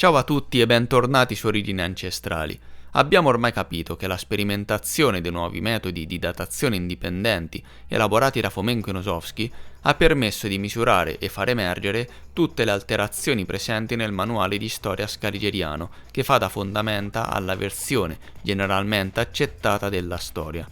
Ciao a tutti e bentornati su Origini Ancestrali. Abbiamo ormai capito che la sperimentazione dei nuovi metodi di datazione indipendenti elaborati da Fomenko e Nosovsky ha permesso di misurare e far emergere tutte le alterazioni presenti nel manuale di storia scaligeriano, che fa da fondamenta alla versione generalmente accettata della storia.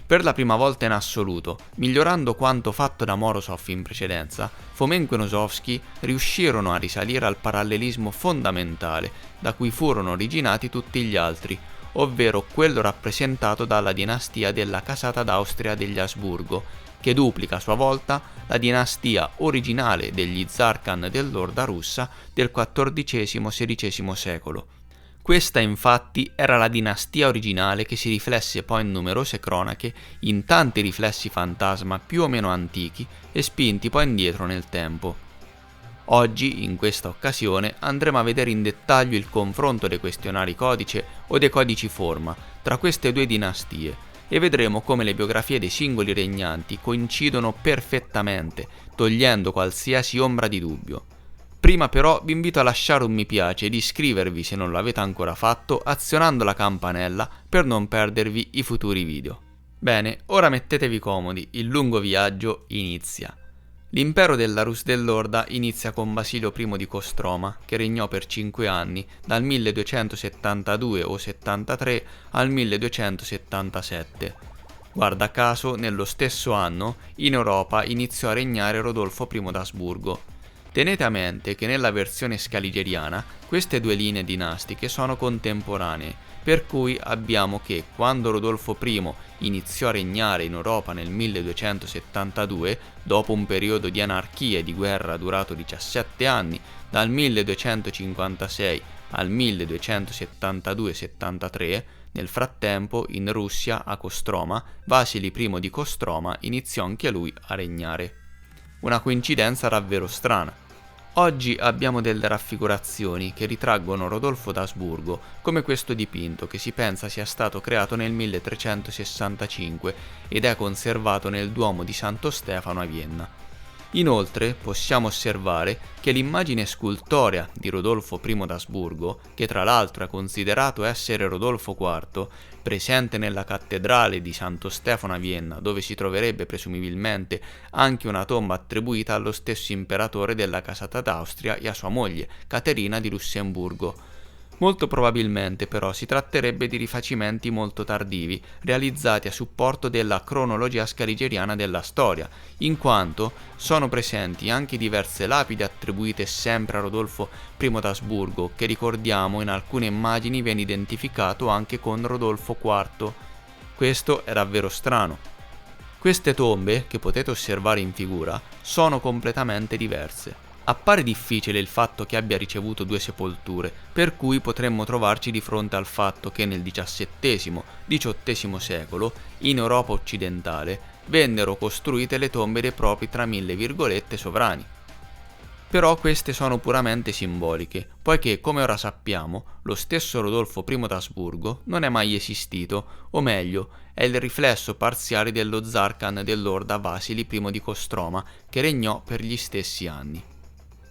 Per la prima volta in assoluto, migliorando quanto fatto da Morozov in precedenza, Fomenko e Nosovsky riuscirono a risalire al parallelismo fondamentale da cui furono originati tutti gli altri, ovvero quello rappresentato dalla dinastia della casata d'Austria degli Asburgo, che duplica a sua volta la dinastia originale degli zar Khan dell'Orda russa del XIV-XVI secolo. Questa infatti era la dinastia originale che si riflesse poi in numerose cronache, in tanti riflessi fantasma più o meno antichi e spinti poi indietro nel tempo. Oggi, in questa occasione, andremo a vedere in dettaglio il confronto dei questionari codice o dei codici forma tra queste due dinastie e vedremo come le biografie dei singoli regnanti coincidono perfettamente, togliendo qualsiasi ombra di dubbio. Prima però vi invito a lasciare un mi piace ed iscrivervi se non l'avete ancora fatto azionando la campanella per non perdervi i futuri video. Bene, ora mettetevi comodi, il lungo viaggio inizia. L'impero della Rus dell'Orda inizia con Basilio I di Kostroma, che regnò per 5 anni, dal 1272 o 73 al 1277. Guarda caso, nello stesso anno, in Europa iniziò a regnare Rodolfo I d'Asburgo. Tenete a mente che nella versione scaligeriana queste due linee dinastiche sono contemporanee, per cui abbiamo che quando Rodolfo I iniziò a regnare in Europa nel 1272, dopo un periodo di anarchia e di guerra durato 17 anni, dal 1256 al 1272-73, nel frattempo in Russia, a Kostroma, Vasili I di Kostroma iniziò anche lui a regnare. Una coincidenza davvero strana. Oggi abbiamo delle raffigurazioni che ritraggono Rodolfo d'Asburgo, come questo dipinto che si pensa sia stato creato nel 1365 ed è conservato nel Duomo di Santo Stefano a Vienna. Inoltre possiamo osservare che l'immagine scultorea di Rodolfo I d'Asburgo, che tra l'altro è considerato essere Rodolfo IV, presente nella cattedrale di Santo Stefano a Vienna, dove si troverebbe presumibilmente anche una tomba attribuita allo stesso imperatore della casata d'Austria e a sua moglie, Caterina di Lussemburgo. Molto probabilmente però si tratterebbe di rifacimenti molto tardivi, realizzati a supporto della cronologia scaligeriana della storia, in quanto sono presenti anche diverse lapidi attribuite sempre a Rodolfo I d'Asburgo, che ricordiamo in alcune immagini viene identificato anche con Rodolfo IV. Questo è davvero strano. Queste tombe, che potete osservare in figura, sono completamente diverse. Appare difficile il fatto che abbia ricevuto due sepolture, per cui potremmo trovarci di fronte al fatto che nel XVII-XVIII secolo, in Europa occidentale, vennero costruite le tombe dei propri tra mille virgolette sovrani. Però queste sono puramente simboliche, poiché, come ora sappiamo, lo stesso Rodolfo I d'Asburgo non è mai esistito, o meglio, è il riflesso parziale dello zar Khan dell'Orda Vasili I di Kostroma, che regnò per gli stessi anni.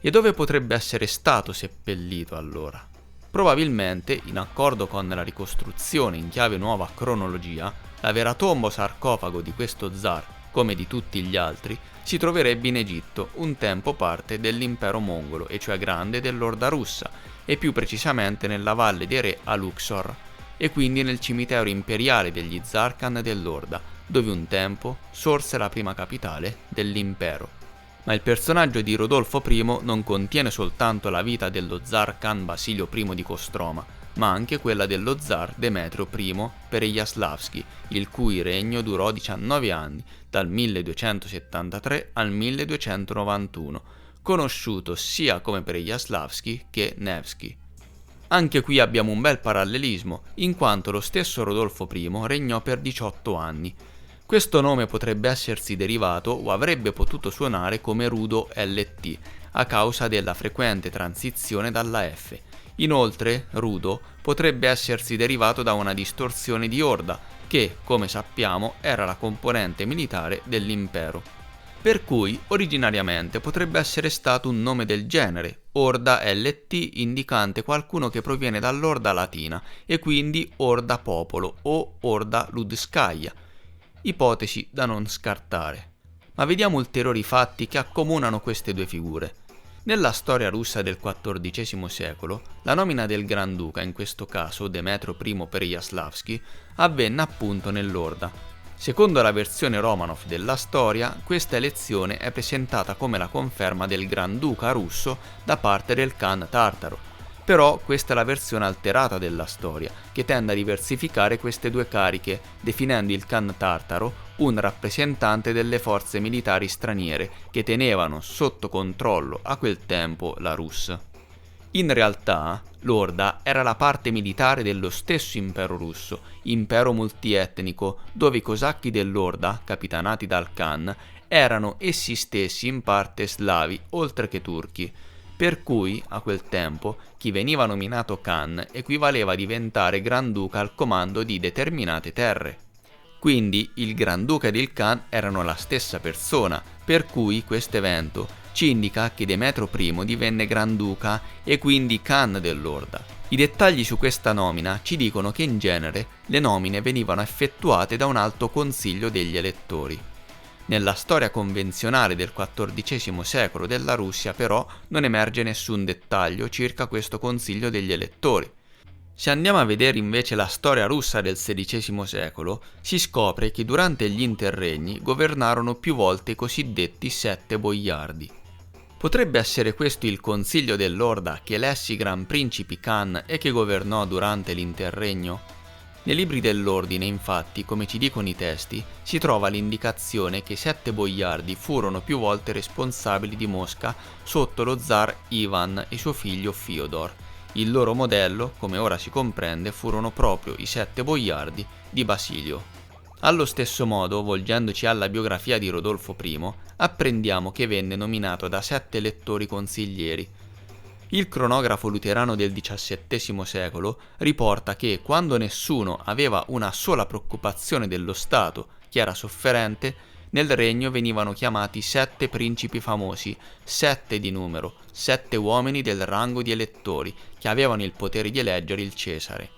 E dove potrebbe essere stato seppellito allora? Probabilmente, in accordo con la ricostruzione in chiave nuova cronologia, la vera tomba o sarcofago di questo zar, come di tutti gli altri, si troverebbe in Egitto, un tempo parte dell'impero mongolo, e cioè grande dell'Orda russa, e più precisamente nella valle dei re a Luxor, e quindi nel cimitero imperiale degli zar Khan dell'Orda, dove un tempo sorse la prima capitale dell'impero. Ma il personaggio di Rodolfo I non contiene soltanto la vita dello zar Khan Basilio I di Kostroma, ma anche quella dello zar Demetrio I Pereyaslavsky, il cui regno durò 19 anni, dal 1273 al 1291, conosciuto sia come Pereyaslavsky che Nevsky. Anche qui abbiamo un bel parallelismo, in quanto lo stesso Rodolfo I regnò per 18 anni. Questo nome potrebbe essersi derivato o avrebbe potuto suonare come Rudo LT, a causa della frequente transizione dalla F. Inoltre, Rudo potrebbe essersi derivato da una distorsione di Orda, che, come sappiamo, era la componente militare dell'impero. Per cui, originariamente, potrebbe essere stato un nome del genere, Orda LT indicante qualcuno che proviene dall'orda latina e quindi orda popolo o orda Ludskaya, ipotesi da non scartare. Ma vediamo ulteriori fatti che accomunano queste due figure. Nella storia russa del XIV secolo, la nomina del Granduca, in questo caso Demetrio I Pereyaslavsky, avvenne appunto nell'orda. Secondo la versione Romanov della storia, questa elezione è presentata come la conferma del Granduca russo da parte del Khan tartaro. Però questa è la versione alterata della storia, che tende a diversificare queste due cariche, definendo il Khan tartaro un rappresentante delle forze militari straniere che tenevano sotto controllo a quel tempo la Rus. In realtà, l'Orda era la parte militare dello stesso impero russo, impero multietnico, dove i cosacchi dell'Orda, capitanati dal Khan, erano essi stessi in parte slavi, oltre che turchi, per cui, a quel tempo, chi veniva nominato Khan equivaleva a diventare Granduca al comando di determinate terre. Quindi il Granduca ed il Khan erano la stessa persona, per cui questo evento ci indica che Demetrio I divenne Granduca e quindi Khan dell'Orda. I dettagli su questa nomina ci dicono che in genere le nomine venivano effettuate da un alto consiglio degli elettori. Nella storia convenzionale del XIV secolo della Russia però non emerge nessun dettaglio circa questo consiglio degli elettori. Se andiamo a vedere invece la storia russa del XVI secolo, si scopre che durante gli interregni governarono più volte i cosiddetti sette boiardi. Potrebbe essere questo il consiglio dell'Orda che elesse i gran principi Khan e che governò durante l'interregno? Nei libri dell'ordine, infatti, come ci dicono i testi, si trova l'indicazione che i sette boiardi furono più volte responsabili di Mosca sotto lo zar Ivan e suo figlio Fyodor. Il loro modello, come ora si comprende, furono proprio i sette boiardi di Basilio. Allo stesso modo, volgendoci alla biografia di Rodolfo I, apprendiamo che venne nominato da 7 elettori consiglieri. Il cronografo luterano del XVII secolo riporta che quando nessuno aveva una sola preoccupazione dello Stato, chi era sofferente, nel regno venivano chiamati 7 principi famosi, 7 di numero, 7 uomini del rango di elettori, che avevano il potere di eleggere il Cesare.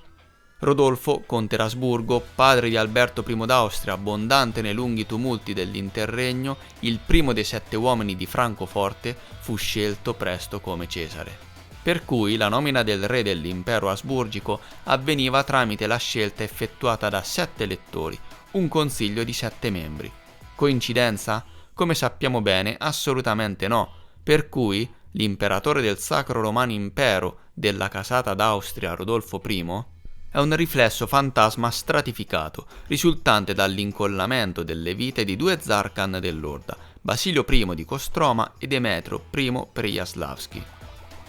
Rodolfo, conte d'Asburgo, padre di Alberto I d'Austria, abbondante nei lunghi tumulti dell'interregno, il primo dei 7 uomini di Francoforte, fu scelto presto come Cesare. Per cui la nomina del re dell'impero asburgico avveniva tramite la scelta effettuata da 7 elettori, un consiglio di 7 membri. Coincidenza? Come sappiamo bene, assolutamente no, per cui l'imperatore del Sacro Romano Impero della casata d'Austria Rodolfo I è un riflesso fantasma stratificato, risultante dall'incollamento delle vite di 2 zar Khan dell'Orda, Basilio I di Kostroma e Demetrio I Pereyaslavsky.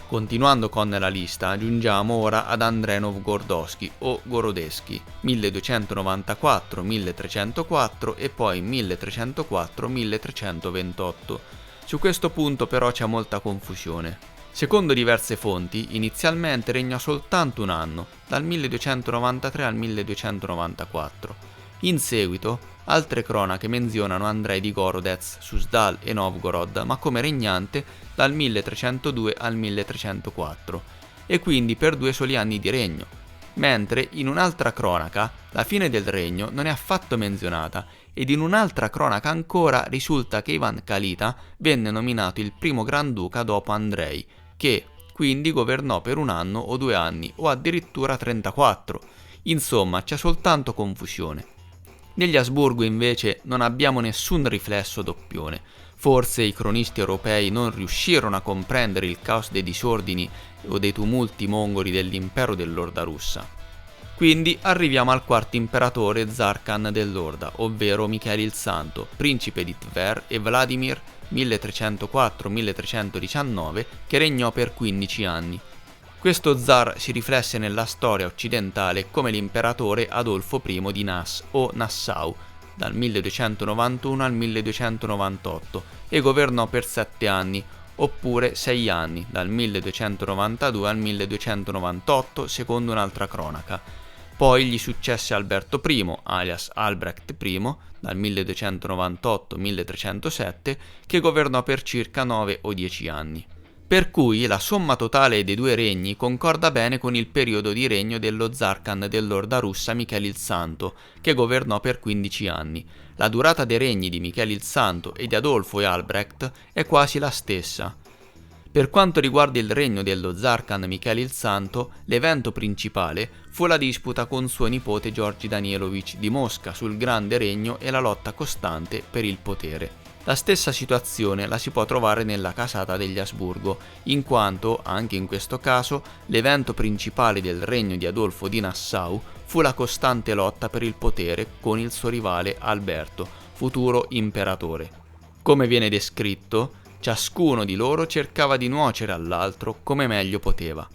Continuando con la lista, giungiamo ora ad Andrei Novgorодский o Gorodeschi, 1294-1304 e poi 1304-1328. Su questo punto però c'è molta confusione. Secondo diverse fonti, inizialmente regnò soltanto un anno, dal 1293 al 1294. In seguito, altre cronache menzionano Andrei di Gorodets, Suzdal e Novgorod, ma come regnante dal 1302 al 1304, e quindi per 2 soli anni di regno, mentre in un'altra cronaca la fine del regno non è affatto menzionata, ed in un'altra cronaca ancora risulta che Ivan Kalita venne nominato il primo Granduca dopo Andrei, che quindi governò per 1 anno o 2 anni o addirittura 34. Insomma, c'è soltanto confusione. Negli Asburgo invece non abbiamo nessun riflesso doppione. Forse i cronisti europei non riuscirono a comprendere il caos dei disordini o dei tumulti mongoli dell'impero dell'Orda russa. Quindi arriviamo al quarto imperatore zar Khan dell'Orda, ovvero Michele il Santo, principe di Tver e Vladimir 1304-1319, che regnò per 15 anni. Questo zar si riflesse nella storia occidentale come l'imperatore Adolfo I di Nass o Nassau, dal 1291 al 1298, e governò per 7 anni, oppure 6 anni, dal 1292 al 1298, secondo un'altra cronaca. Poi gli successe Alberto I, alias Albrecht I, dal 1298-1307, che governò per circa 9 o 10 anni. per cui la somma totale dei due regni concorda bene con il periodo di regno dello Zarkhan dell'Orda russa Michele il Santo, che governò per 15 anni. La durata dei regni di Michele il Santo e di Adolfo e Albrecht è quasi la stessa. Per quanto riguarda il regno dello Zarkhan Michele il Santo, l'evento principale fu la disputa con suo nipote Georgi Danielovich di Mosca sul grande regno e la lotta costante per il potere. La stessa situazione la si può trovare nella casata degli Asburgo, in quanto, anche in questo caso, l'evento principale del regno di Adolfo di Nassau fu la costante lotta per il potere con il suo rivale Alberto, futuro imperatore. Come viene descritto, ciascuno di loro cercava di nuocere all'altro come meglio poteva.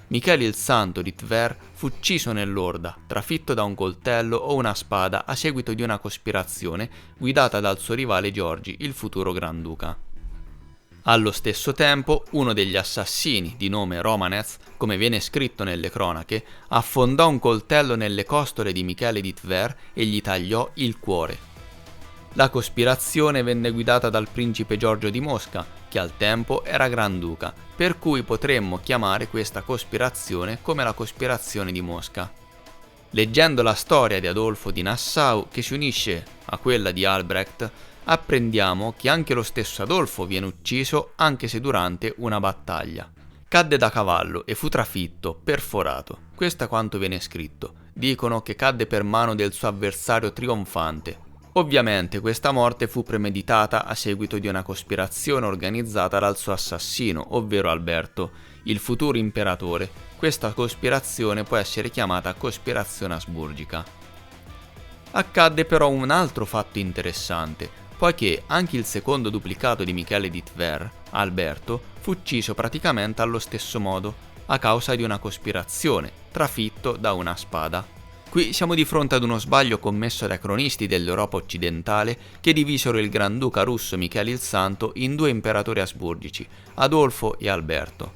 Michele il Santo di Tver fu ucciso nell'Orda, trafitto da un coltello o una spada a seguito di una cospirazione guidata dal suo rivale Giorgi, il futuro Granduca. Allo stesso tempo, uno degli assassini, di nome Romanez, come viene scritto nelle cronache, affondò un coltello nelle costole di Michele di Tver e gli tagliò il cuore. La cospirazione venne guidata dal principe Giorgio di Mosca, che al tempo era Granduca, per cui potremmo chiamare questa cospirazione come la cospirazione di Mosca. Leggendo la storia di Adolfo di Nassau, che si unisce a quella di Albrecht, apprendiamo che anche lo stesso Adolfo viene ucciso anche se durante una battaglia. Cadde da cavallo e fu trafitto, perforato. Questo è quanto viene scritto. Dicono che cadde per mano del suo avversario trionfante. Ovviamente questa morte fu premeditata a seguito di una cospirazione organizzata dal suo assassino, ovvero Alberto, il futuro imperatore. Questa cospirazione può essere chiamata cospirazione asburgica. Accadde però un altro fatto interessante, poiché anche il secondo duplicato di Michele di Tver, Alberto, fu ucciso praticamente allo stesso modo, a causa di una cospirazione, trafitto da una spada. Qui siamo di fronte ad uno sbaglio commesso dai cronisti dell'Europa occidentale che divisero il Granduca russo Michele il Santo in due imperatori asburgici, Adolfo e Alberto.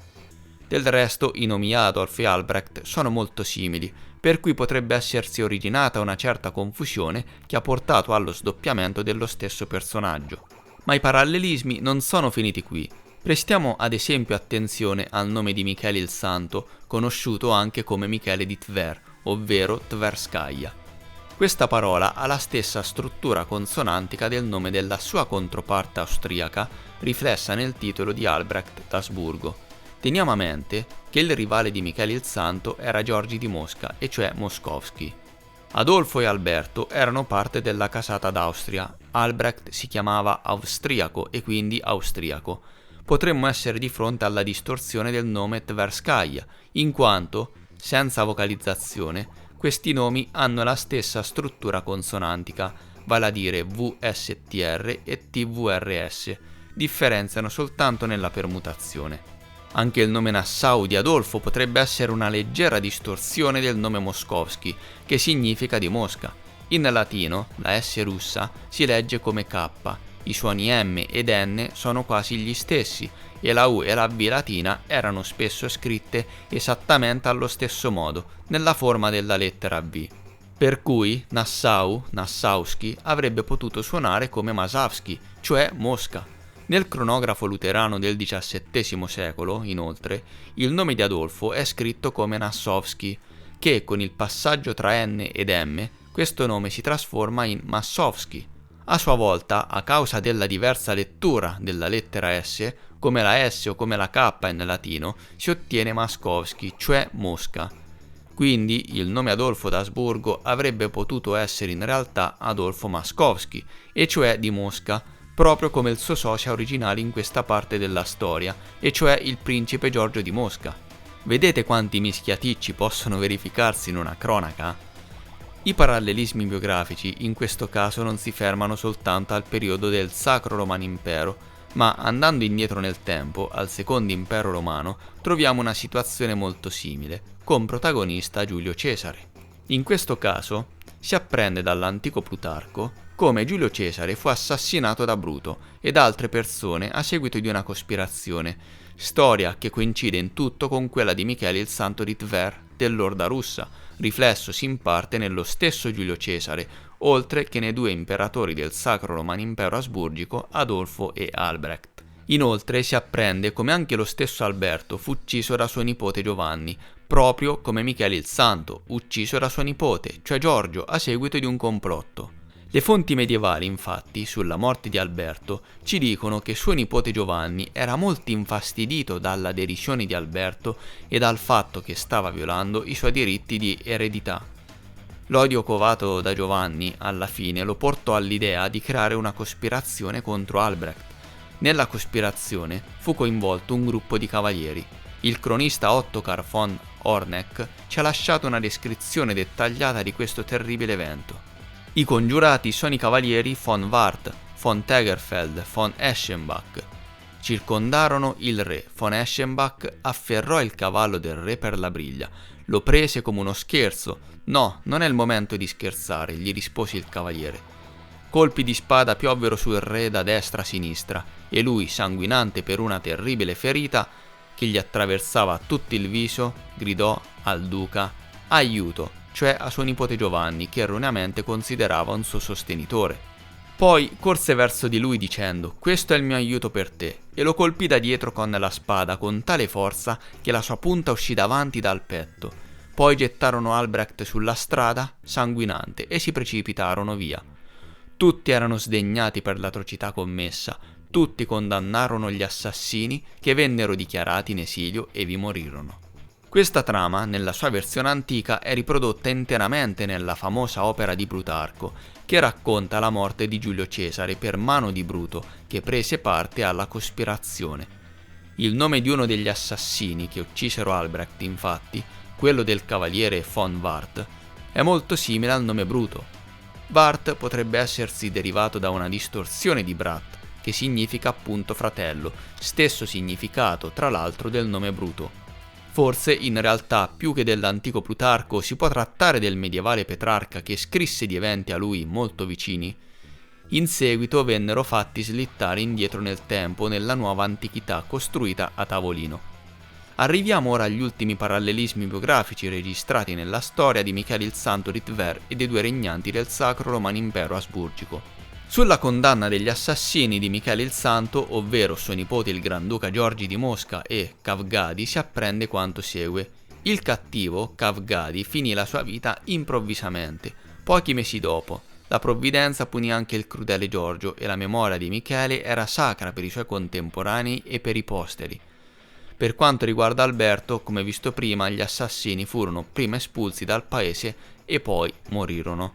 Del resto i nomi Adolf e Albrecht sono molto simili, per cui potrebbe essersi originata una certa confusione che ha portato allo sdoppiamento dello stesso personaggio. Ma i parallelismi non sono finiti qui. Prestiamo ad esempio attenzione al nome di Michele il Santo, conosciuto anche come Michele di Tver, ovvero Tverskaya. Questa parola ha la stessa struttura consonantica del nome della sua controparte austriaca, riflessa nel titolo di Albrecht d'Asburgo. Teniamo a mente che il rivale di Michele il Santo era Giorgi di Mosca, e cioè Moscovski. Adolfo e Alberto erano parte della casata d'Austria. Albrecht si chiamava austriaco e quindi austriaco. Potremmo essere di fronte alla distorsione del nome Tverskaya, in quanto, senza vocalizzazione, questi nomi hanno la stessa struttura consonantica, vale a dire VSTR e TVRS, differenziano soltanto nella permutazione. Anche il nome Nassau di Adolfo potrebbe essere una leggera distorsione del nome Moscovski, che significa di Mosca. In latino, la S russa si legge come K, i suoni M ed N sono quasi gli stessi, e la U e la V latina erano spesso scritte esattamente allo stesso modo, nella forma della lettera V. Per cui Nassau, Nassauski, avrebbe potuto suonare come Masavski, cioè Mosca. Nel cronografo luterano del XVII secolo, inoltre, il nome di Adolfo è scritto come Nassovski, che con il passaggio tra N ed M, questo nome si trasforma in Massovski. A sua volta, a causa della diversa lettura della lettera S, come la S o come la K in latino, si ottiene Maskovski, cioè Mosca. Quindi il nome Adolfo d'Asburgo avrebbe potuto essere in realtà Adolfo Maskovski, e cioè di Mosca, proprio come il suo socio originale in questa parte della storia, e cioè il principe Giorgio di Mosca. Vedete quanti mischiaticci possono verificarsi in una cronaca? I parallelismi biografici in questo caso non si fermano soltanto al periodo del Sacro Romano Impero, ma andando indietro nel tempo, al Secondo Impero Romano, troviamo una situazione molto simile, con protagonista Giulio Cesare. In questo caso si apprende dall'antico Plutarco come Giulio Cesare fu assassinato da Bruto ed altre persone a seguito di una cospirazione, storia che coincide in tutto con quella di Michele il Santo di Tver dell'Orda russa, riflessosi in parte nello stesso Giulio Cesare, oltre che nei due imperatori del Sacro Romano Impero Asburgico, Adolfo e Albrecht. Inoltre si apprende come anche lo stesso Alberto fu ucciso da suo nipote Giovanni, proprio come Michele il Santo, ucciso da suo nipote, cioè Giorgio, a seguito di un complotto. Le fonti medievali, infatti, sulla morte di Alberto ci dicono che suo nipote Giovanni era molto infastidito dalla derisione di Alberto e dal fatto che stava violando i suoi diritti di eredità. L'odio covato da Giovanni, alla fine, lo portò all'idea di creare una cospirazione contro Albrecht. Nella cospirazione fu coinvolto un gruppo di cavalieri. Il cronista Ottokar von Horneck ci ha lasciato una descrizione dettagliata di questo terribile evento. I congiurati sono i cavalieri von Wart, von Tegerfeld, von Eschenbach. Circondarono il re. Von Eschenbach afferrò il cavallo del re per la briglia. Lo prese come uno scherzo. No, non è il momento di scherzare, gli rispose il cavaliere. Colpi di spada piovvero sul re da destra a sinistra e lui, sanguinante per una terribile ferita che gli attraversava tutto il viso, gridò al duca aiuto, cioè a suo nipote Giovanni, che erroneamente considerava un suo sostenitore. Poi corse verso di lui dicendo «Questo è il mio aiuto per te», e lo colpì da dietro con la spada con tale forza che la sua punta uscì davanti dal petto. Poi gettarono Albrecht sulla strada, sanguinante, e si precipitarono via. Tutti erano sdegnati per l'atrocità commessa, tutti condannarono gli assassini che vennero dichiarati in esilio e vi morirono. Questa trama, nella sua versione antica, è riprodotta interamente nella famosa opera di Plutarco, che racconta la morte di Giulio Cesare per mano di Bruto, che prese parte alla cospirazione. Il nome di uno degli assassini che uccisero Albrecht, infatti, quello del cavaliere von Wart, è molto simile al nome Bruto. Wart potrebbe essersi derivato da una distorsione di Brat, che significa appunto fratello, stesso significato tra l'altro del nome Bruto. Forse in realtà più che dell'antico Plutarco si può trattare del medievale Petrarca che scrisse di eventi a lui molto vicini. In seguito vennero fatti slittare indietro nel tempo nella nuova antichità costruita a tavolino. Arriviamo ora agli ultimi parallelismi biografici registrati nella storia di Michele il Santo di Tver e dei due regnanti del Sacro Romano Impero Asburgico. Sulla condanna degli assassini di Michele il Santo, ovvero suo nipote il Granduca Giorgi di Mosca e Kavgadi, si apprende quanto segue. Il cattivo, Kavgadi, finì la sua vita improvvisamente. Pochi mesi dopo, la provvidenza punì anche il crudele Giorgio e la memoria di Michele era sacra per i suoi contemporanei e per i posteri. Per quanto riguarda Alberto, come visto prima, gli assassini furono prima espulsi dal paese e poi morirono.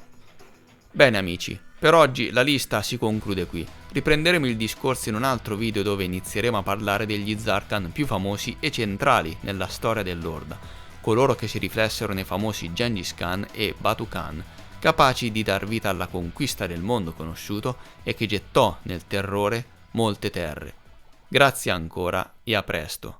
Bene amici, per oggi la lista si conclude qui. Riprenderemo il discorso in un altro video dove inizieremo a parlare degli zar Khan più famosi e centrali nella storia dell'Orda, coloro che si riflessero nei famosi Gengis Khan e Batu Khan, capaci di dar vita alla conquista del mondo conosciuto e che gettò nel terrore molte terre. Grazie ancora e a presto.